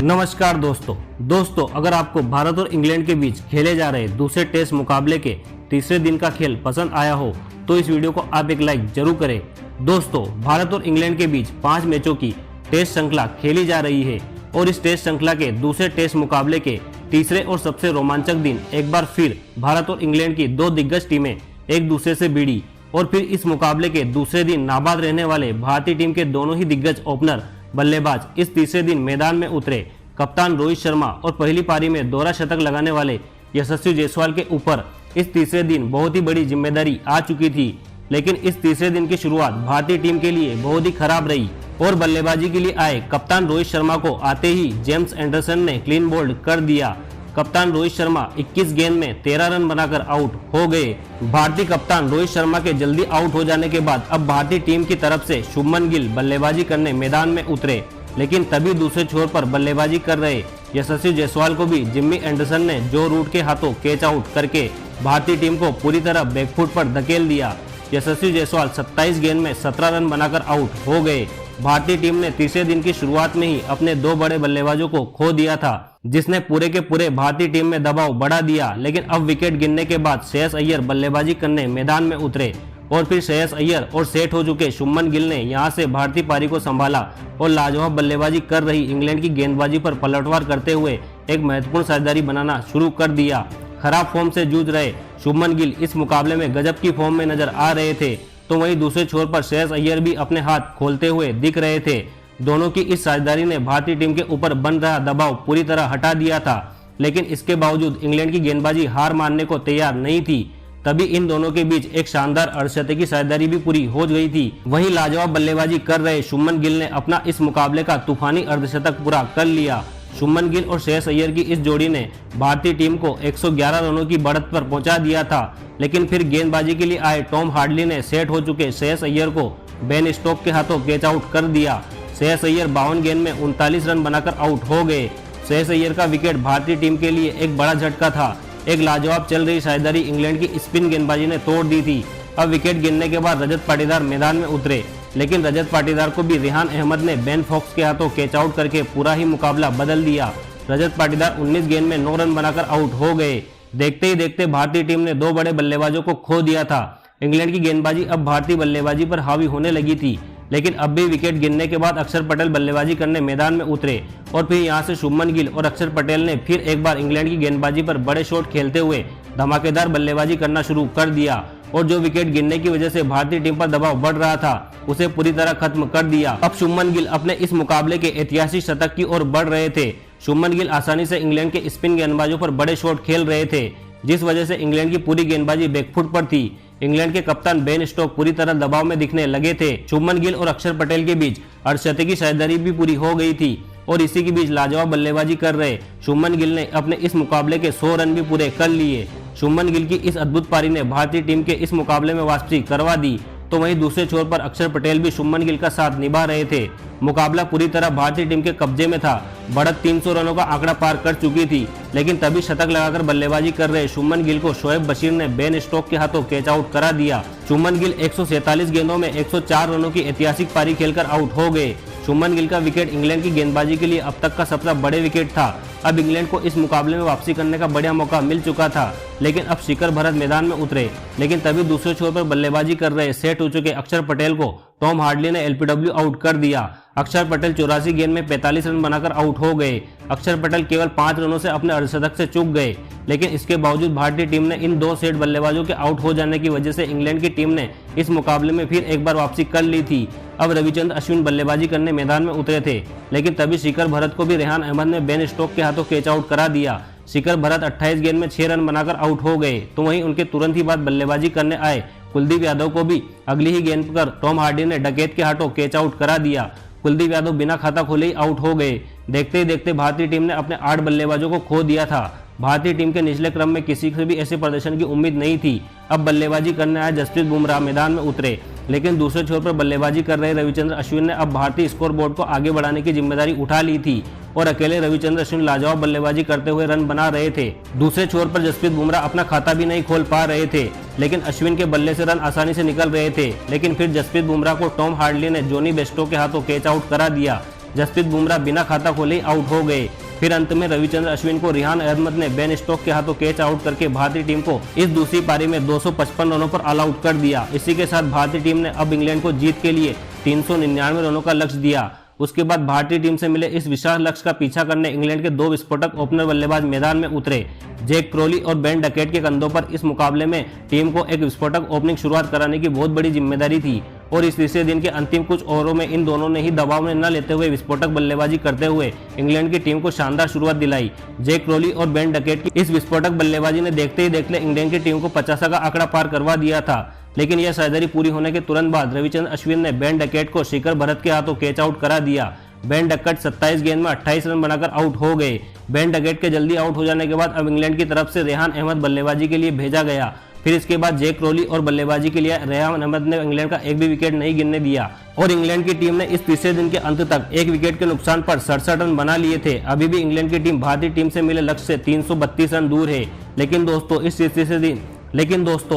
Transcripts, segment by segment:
नमस्कार दोस्तों अगर आपको भारत और इंग्लैंड के बीच खेले जा रहे दूसरे टेस्ट मुकाबले के तीसरे दिन का खेल पसंद आया हो तो इस वीडियो को आप एक लाइक जरूर करें। दोस्तों, भारत और इंग्लैंड के बीच 5 मैचों की टेस्ट श्रृंखला खेली जा रही है और इस टेस्ट श्रृंखला के दूसरे टेस्ट मुकाबले के तीसरे और सबसे रोमांचक दिन एक बार फिर भारत और इंग्लैंड की 2 दिग्गज टीमें एक दूसरे से भिड़ी और फिर इस मुकाबले के दूसरे दिन नाबाद रहने वाले भारतीय टीम के दोनों ही दिग्गज ओपनर बल्लेबाज इस तीसरे दिन मैदान में उतरे। कप्तान रोहित शर्मा और पहली पारी में दोहरा शतक लगाने वाले यशस्वी जायसवाल के ऊपर इस तीसरे दिन बहुत ही बड़ी जिम्मेदारी आ चुकी थी, लेकिन इस तीसरे दिन की शुरुआत भारतीय टीम के लिए बहुत ही खराब रही और बल्लेबाजी के लिए आए कप्तान रोहित शर्मा को आते ही जेम्स एंडरसन ने क्लीन बोल्ड कर दिया। कप्तान रोहित शर्मा 21 गेंद में 13 रन बनाकर आउट हो गए। भारतीय कप्तान रोहित शर्मा के जल्दी आउट हो जाने के बाद अब भारतीय टीम की तरफ से शुभमन गिल बल्लेबाजी करने मैदान में उतरे, लेकिन तभी दूसरे छोर पर बल्लेबाजी कर रहे यशस्वी जायसवाल को भी जिम्मी एंडरसन ने जो रूट के हाथों कैच आउट करके भारतीय टीम को पूरी तरह बैकफुट पर धकेल दिया। यशस्वी जायसवाल 27 गेंद में 17 रन बनाकर आउट हो गए। भारतीय टीम ने तीसरे दिन की शुरुआत में ही अपने 2 बड़े बल्लेबाजों को खो दिया था, जिसने पूरे के पूरे भारतीय टीम में दबाव बढ़ा दिया। लेकिन अब विकेट गिरने के बाद श्रेयस अय्यर बल्लेबाजी करने मैदान में उतरे और फिर श्रेयस अय्यर और सेट हो चुके शुभमन गिल ने यहां से भारतीय पारी को संभाला और लाजवाब बल्लेबाजी कर रही इंग्लैंड की गेंदबाजी पर पलटवार करते हुए एक महत्वपूर्ण साझेदारी बनाना शुरू कर दिया। खराब फॉर्म से जूझ रहे शुभमन गिल इस मुकाबले में गजब की फॉर्म में नजर आ रहे थे, तो वहीं दूसरे छोर पर श्रेयस अय्यर भी अपने हाथ खोलते हुए दिख रहे थे। दोनों की इस साझेदारी ने भारतीय टीम के ऊपर बन रहा दबाव पूरी तरह हटा दिया था, लेकिन इसके बावजूद इंग्लैंड की गेंदबाजी हार मानने को तैयार नहीं थी। तभी इन दोनों के बीच एक शानदार अर्धशतकीय साझेदारी भी पूरी हो गई थी। वहीं लाजवाब बल्लेबाजी कर रहे शुभमन गिल ने अपना इस मुकाबले का तूफानी अर्धशतक पूरा कर लिया। शुभमन गिल और श्रेयस अय्यर की इस जोड़ी ने भारतीय टीम को 111 रनों की बढ़त पर पहुंचा दिया था, लेकिन फिर गेंदबाजी के लिए आए टॉम हार्डली ने सेट हो चुके श्रेयस अय्यर को बेन स्टोक्स के हाथों कैच आउट कर दिया। श्रेयस अय्यर 52 गेंद में 39 रन बनाकर आउट हो गए। श्रेयस अय्यर का विकेट भारतीय टीम के लिए एक बड़ा झटका था। एक लाजवाब चल रही साझेदारी इंग्लैंड की स्पिन गेंदबाजी ने तोड़ दी थी। अब विकेट गिरने के बाद रजत पाटीदार मैदान में उतरे, लेकिन रजत पाटीदार को भी रेहान अहमद ने बेन फॉक्स के हाथों कैच आउट करके पूरा ही मुकाबला बदल दिया। रजत पाटीदार 19 गेंद में 9 रन बनाकर आउट हो गए। देखते ही देखते भारतीय टीम ने 2 बड़े बल्लेबाजों को खो दिया था। इंग्लैंड की गेंदबाजी अब भारतीय बल्लेबाजी पर हावी होने लगी थी, लेकिन अब भी विकेट गिरने के बाद अक्षर पटेल बल्लेबाजी करने मैदान में उतरे और फिर यहां से शुभमन गिल और अक्षर पटेल ने फिर एक बार इंग्लैंड की गेंदबाजी पर बड़े शॉट खेलते हुए धमाकेदार बल्लेबाजी करना शुरू कर दिया और जो विकेट गिरने की वजह से भारतीय टीम पर दबाव बढ़ रहा था उसे पूरी तरह खत्म कर दिया। अब शुभमन गिल अपने इस मुकाबले के ऐतिहासिक शतक की ओर बढ़ रहे थे। शुभमन गिल आसानी से इंग्लैंड के स्पिन गेंदबाजों पर बड़े शॉट खेल रहे थे, जिस वजह से इंग्लैंड की पूरी गेंदबाजी बैकफुट पर थी। इंग्लैंड के कप्तान बेन स्टोक्स पूरी तरह दबाव में दिखने लगे थे। शुभमन गिल और अक्षर पटेल के बीच अर्धशतकीय साझेदारी भी पूरी हो गई थी और इसी के बीच लाजवाब बल्लेबाजी कर रहे शुभमन गिल ने अपने इस मुकाबले के 100 रन भी पूरे कर लिए। शुभमन गिल की इस अद्भुत पारी ने भारतीय टीम के इस मुकाबले में वापसी करवा दी, तो वहीं दूसरे छोर पर अक्षर पटेल भी शुभमन गिल का साथ निभा रहे थे। मुकाबला पूरी तरह भारतीय टीम के कब्जे में था। बढ़त 300 रनों का आंकड़ा पार कर चुकी थी, लेकिन तभी शतक लगाकर बल्लेबाजी कर रहे शुभमन गिल को शोएब बशीर ने बेन स्टोक्स के हाथों कैच आउट करा दिया। शुभमन गिल 147 गेंदों में 104 रनों की ऐतिहासिक पारी खेलकर आउट हो गए। शुभमन गिल का विकेट इंग्लैंड की गेंदबाजी के लिए अब तक का सबसे बड़े विकेट था। अब इंग्लैंड को इस मुकाबले में वापसी करने का बढ़िया मौका मिल चुका था, लेकिन अब शिखर भरत मैदान में उतरे, लेकिन तभी दूसरे छोर पर बल्लेबाजी कर रहे सेट हो चुके अक्षर पटेल को टॉम हार्डली ने एलपीडब्ल्यू आउट कर दिया। अक्षर पटेल 84 गेंद में 45 रन बनाकर आउट हो गए। अक्षर पटेल केवल 5 रनों से अपने अर्धशतक से चूक गए, लेकिन इसके बावजूद भारतीय टीम ने इन 2 सेट बल्लेबाजों के आउट हो जाने की वजह से इंग्लैंड की टीम ने इस मुकाबले में फिर एक बार वापसी कर ली थी। अब रविचंद्र अश्विन बल्लेबाजी करने मैदान में उतरे थे, लेकिन तभी शिखर भरत को भी रेहान अहमद ने बेन स्टोक्स के हाथों कैच आउट करा दिया। शिखर भरत 28 गेंद में 6 रन बनाकर आउट हो गए, तो वहीं उनके तुरंत ही बाद बल्लेबाजी करने आए कुलदीप यादव को भी अगली ही गेंद पर टॉम हार्डी ने डकैत के हाथों कैच आउट करा दिया। कुलदीप यादव बिना खाता खोले ही आउट हो गए। देखते ही देखते भारतीय टीम ने अपने 8 बल्लेबाजों को खो दिया था। भारतीय टीम के निचले क्रम में किसी से भी ऐसे प्रदर्शन की उम्मीद नहीं थी। अब बल्लेबाजी करने आए जसप्रीत बुमराह मैदान में उतरे, लेकिन दूसरे छोर पर बल्लेबाजी कर रहे रविचंद्र अश्विन ने अब भारतीय स्कोर बोर्ड को आगे बढ़ाने की जिम्मेदारी उठा ली थी और अकेले रविचंद्र अश्विन लाजवाब बल्लेबाजी करते हुए रन बना रहे थे। दूसरे छोर पर जसप्रीत बुमराह अपना खाता भी नहीं खोल पा रहे थे, लेकिन अश्विन के बल्ले से रन आसानी से निकल रहे थे। लेकिन फिर जसप्रीत बुमराह को टॉम हार्डली ने जोनी बेस्टो के हाथों कैच आउट करा दिया। जसप्रीत बुमराह बिना खाता खोले ही आउट हो गए। फिर अंत में रविचंद्रन अश्विन को रिहान अहमद ने बेन स्टोक्स के हाथों कैच आउट करके भारतीय टीम को इस दूसरी पारी में 255 रनों पर ऑल आउट कर दिया। इसी के साथ भारतीय टीम ने अब इंग्लैंड को जीत के लिए 399 रनों का लक्ष्य दिया। उसके बाद भारतीय टीम से मिले इस विशाल लक्ष्य का पीछा करने इंग्लैंड के 2 विस्फोटक ओपनर बल्लेबाज मैदान में उतरे। जैक क्रोली और बेन डकेट के कंधों पर इस मुकाबले में टीम को एक विस्फोटक ओपनिंग शुरुआत कराने की बहुत बड़ी जिम्मेदारी थी और इस तीसरे दिन के अंतिम कुछ ओवरों में इन दोनों ने ही दबाव में न लेते हुए विस्फोटक बल्लेबाजी करते हुए इंग्लैंड की टीम को शानदार शुरुआत दिलाई। जैक क्रोली और बेन डकेट की इस विस्फोटक बल्लेबाजी ने देखते ही देखते इंग्लैंड की टीम को 50 का आंकड़ा पार करवा दिया था। लेकिन यह सर्जरी पूरी होने के तुरंत बाद रविचंद्रन अश्विन ने बेन डकेट को शिखर भरत के हाथों कैच आउट करा दिया। बेन डकेट 27 गेंद में 28 रन बनाकर आउट हो गए। बेन डकेट के जल्दी आउट हो जाने के बाद अब इंग्लैंड की तरफ से रेहान अहमद बल्लेबाजी के लिए भेजा गया। फिर इसके बाद जैक क्रोली और बल्लेबाजी के लिए रेहान अहमद ने इंग्लैंड का एक भी विकेट नहीं गिरने दिया और इंग्लैंड की टीम ने इस तीसरे दिन के अंत तक एक विकेट के नुकसान पर 67 रन बना लिए थे। अभी भी इंग्लैंड की टीम भारतीय टीम से मिले लक्ष्य से 332 रन दूर है। लेकिन दोस्तों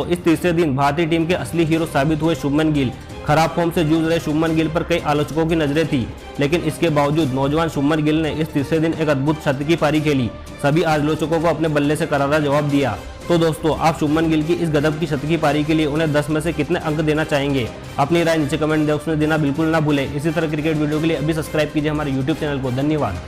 इस तीसरे दिन भारतीय टीम के असली हीरो साबित हुए शुभमन गिल। खराब फॉर्म से जूझ रहे शुभमन गिल पर कई आलोचकों की नजरें थी, लेकिन इसके बावजूद नौजवान शुभमन गिल ने इस तीसरे दिन एक अद्भुत शतकीय पारी खेली। सभी आलोचकों को अपने बल्ले से करारा जवाब दिया। तो दोस्तों आप शुभमन गिल की इस गजब की शतकीय पारी के लिए उन्हें 10 में से कितने अंक देना चाहेंगे? अपनी राय नीचे कमेंट बॉक्स में देना बिल्कुल ना भूलें। इसी तरह क्रिकेट वीडियो के लिए अभी सब्सक्राइब कीजिए हमारे YouTube चैनल को। धन्यवाद।